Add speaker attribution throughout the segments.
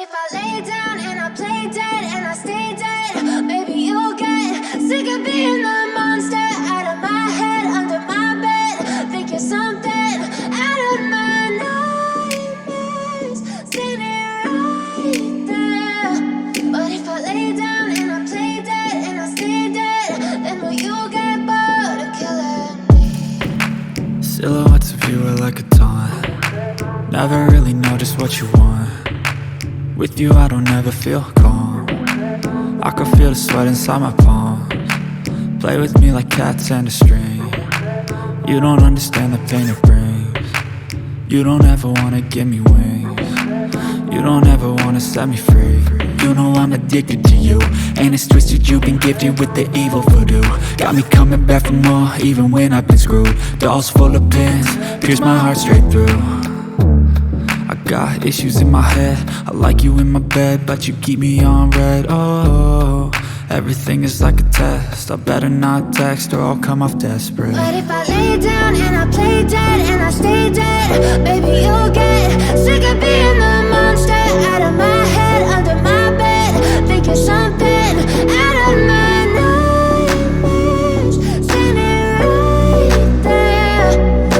Speaker 1: if I lay down and I play dead and I stay dead, maybe you'll get sick of being the monster out of my head, under my bed. Think you're something out of my nightmares, standing right there. But if I lay down and I play dead and I stay dead, then will you get bored of killing me?
Speaker 2: Silhouettes of you are like a taunt. Never really know just what you want. With you I don't ever feel calm. I can feel the sweat inside my palms. Play with me like cats and a string. You don't understand the pain it brings. You don't ever wanna give me wings. You don't ever wanna set me free. You know I'm addicted to you, and it's twisted, you've been gifted with the evil voodoo. Got me coming back for more, even when I've been screwed. Dolls full of pins, pierce my heart straight through. I got issues in my head, I like you in my bed, but you keep me on red. Oh, everything is like a test, I better not text or I'll come off desperate.
Speaker 1: But if I lay down and I play dead and I stay dead, baby you'll get sick of being the monster out of my head, under my bed. Think you're something out of my nightmares, standing right there.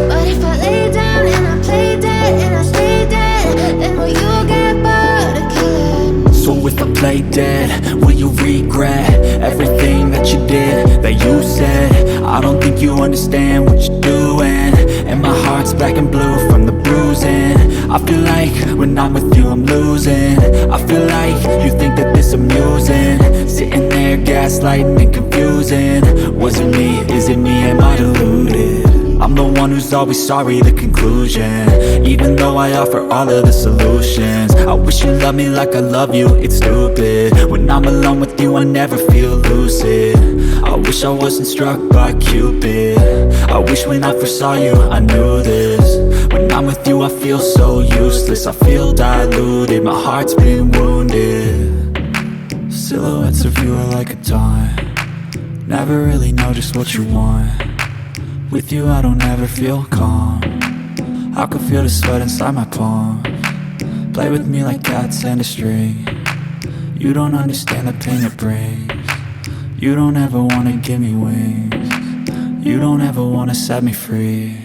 Speaker 1: But if I lay down and I play dead and I stay dead, then will you get bored of killing me?
Speaker 2: So if I play dead, will you regret everything that you did, that you said? I don't think you understand what you're doing, and my heart's black and blue from the bruising. I feel like when I'm with you I'm losing. I feel like you think that this amusing, sitting there gaslighting and confusing. Was it me? Is it me? Am I deluded? I'm the one who's always sorry, the conclusion, even though I offer all of the solutions. I wish you loved me like I love you, it's stupid. When I'm alone with you I never feel lucid. I wish I wasn't struck by Cupid. I wish when I first saw you I knew this. When I'm with you I feel so useless, I feel diluted, my heart's been wounded. Silhouettes of you are like a taunt. Never really know just what you want. With you I don't ever feel calm. I can feel the sweat inside my palms. Play with me like cats and a string. You don't understand the pain it brings. You don't ever wanna give me wings. You don't ever wanna set me free.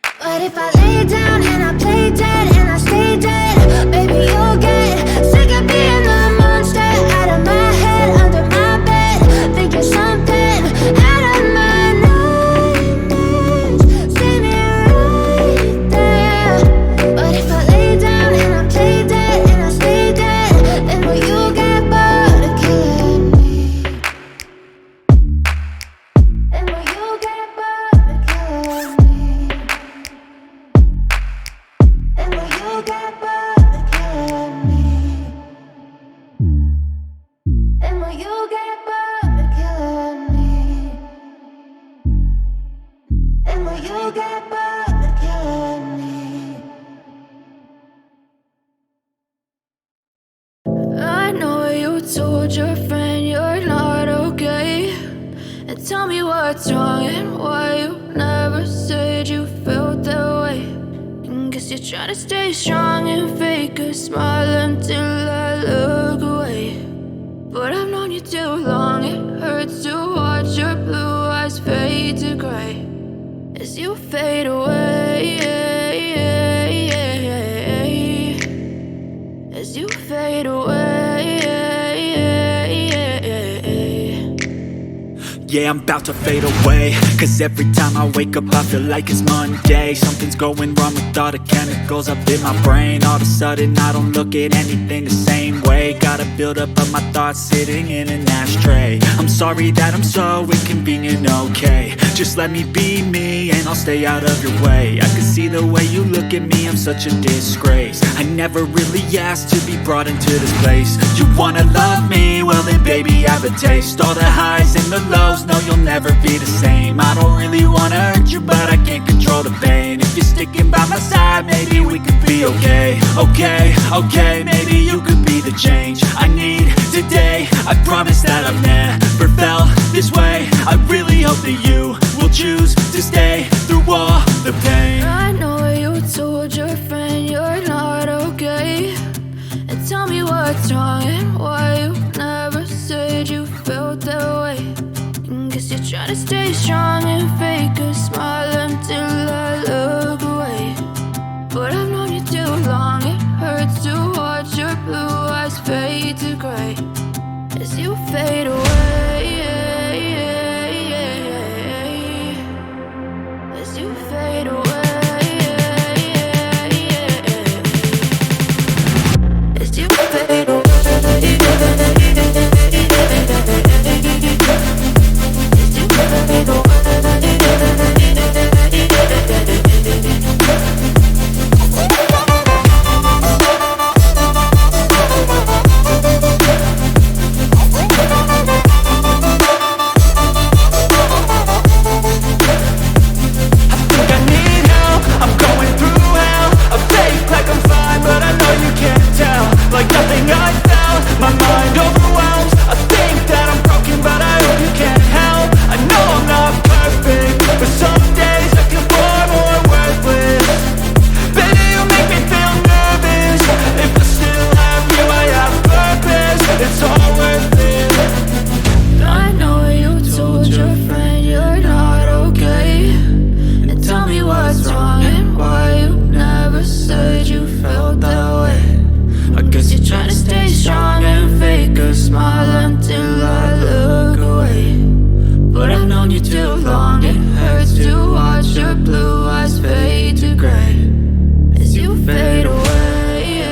Speaker 1: But if I lay down and I play dead and I stay dead, baby you'll get sick of being the monster out of my head, under my bed. Think you're something out of my nightmares, standing right there. But if I lay down and I play dead and I stay dead, then will you get bored of killing me? Then will you get bored of killing me? And will you get bored of killing me? And will you get bored of killing me? And will you get bored of killing me? I know you told your friend you're not okay, and tell me what's wrong and why you never said you felt that way. Guess you're trying to stay strong and fake a smile until I look away. But I've known you too long, it hurts to watch your blue eyes fade to gray as you fade away, as you fade away.
Speaker 2: Yeah, I'm about to fade away, cause every time I wake up I feel like it's Monday. Something's going wrong with all the chemicals up in my brain. All of a sudden I don't look at anything the same way. Got a buildup of my thoughts sitting in an ashtray. I'm sorry that I'm so inconvenient, okay. Just let me be me and I'll stay out of your way. I can see the way you look at me, I'm such a disgrace. I never really asked to be brought into this place. You wanna love me? Well then baby I have a taste. All the highs and the lows, no you'll never be the same. I don't really wanna hurt you but I can't control the pain. If you're sticking by my side maybe we could be okay. Okay, maybe you could be the change I need today. I promise that I've never felt this way. I really hope that you will choose to stay through all the pain.
Speaker 1: I know you told your friend you're not okay, what's wrong and why you never said you felt that way. Guess you're trying to stay strong and fake a smile until I look away. But I've known you too long, it hurts to watch your blue eyes fade to gray as you fade away. As you fade away. As you fade away.
Speaker 2: Like nothing I felt, my mind overwhelms. I think that I'm broken, but I hope you can't help. I know I'm not perfect, but some days I feel far more worthless. Baby, you make me feel nervous. If I still have you, I have purpose. It's all worth it.
Speaker 1: I know you told your friend you're not okay, and tell me what's wrong and why you never said you felt that way. I guess you're trying to stay strong and fake a smile until I look away. But I've known you too long, it hurts to watch your blue eyes fade to gray as you fade away.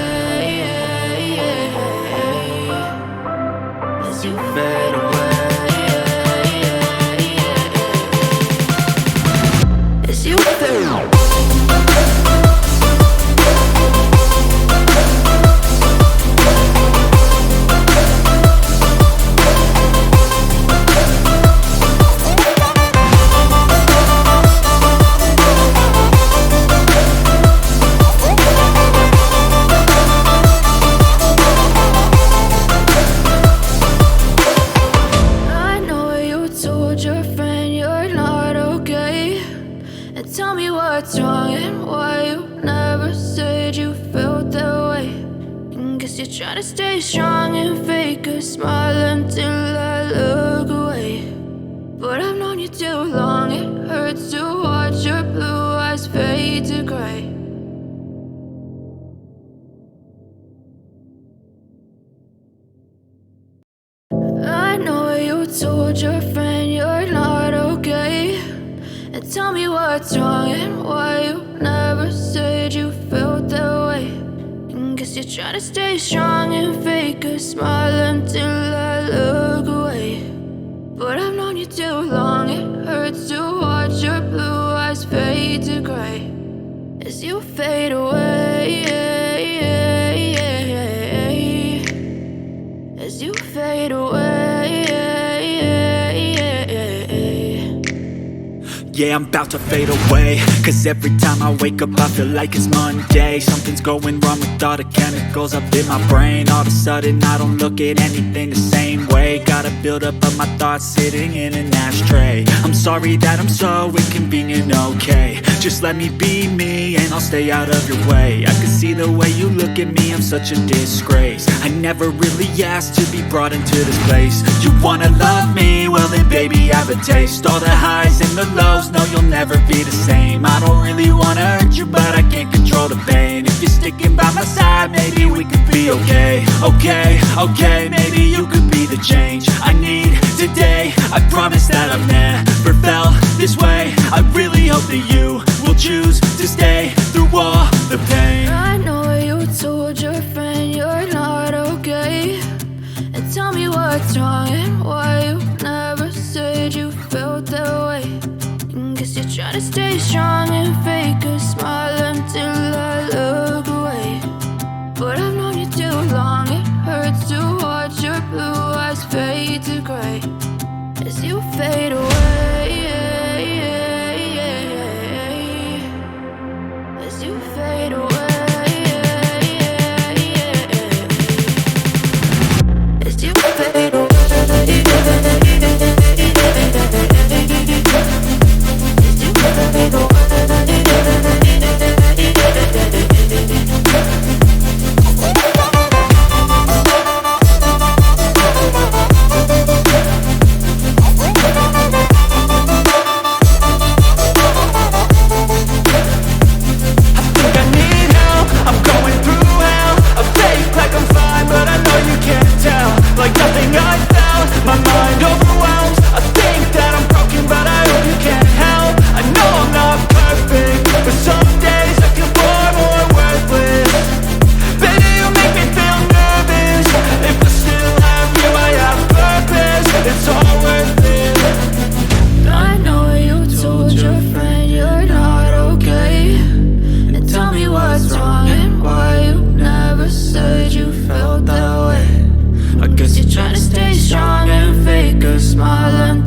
Speaker 1: As you fade away. As you fade away. Tell me what's wrong and why you never said you felt that way. Guess you're trying to stay strong and fake a smile until I look away. But I've known you too long, it hurts to watch your blue eyes fade to gray. I know you told your friend you're not okay, and tell me what's wrong and why you never said you felt that way. Guess you're trying to stay strong and fake a smile until I look away. But I've known you too long, it hurts to watch your blue eyes fade to gray as you fade away. As you fade away.
Speaker 2: Yeah, I'm about to fade away, cause every time I wake up I feel like it's Monday. Something's going wrong with all the chemicals up in my brain. All of a sudden I don't look at anything the same way. Gotta build up of my thoughts sitting in an ashtray. I'm sorry that I'm so inconvenient, okay. Just let me be me and I'll stay out of your way. I can see the way you look at me, I'm such a disgrace. I never really asked to be brought into this place. You wanna love me? Well then baby I have a taste. All the highs and the lows, no you'll never be the same. I don't really wanna hurt you but I can't control the pain. If you're sticking by my side maybe we could be okay. Okay, maybe you could be the change I need today. I promise that I've never felt this way. I really hope that you will choose to stay through all the pain.
Speaker 1: I know you told your friend you're not okay, and tell me what's wrong and why you never said you felt that way. Guess you're trying to stay strong and fake a smile until I look away. But I've known you too long, it hurts to watch your blue eyes fade to gray as you fade away. As you fade away. As you fade away. As you fade away. a smile and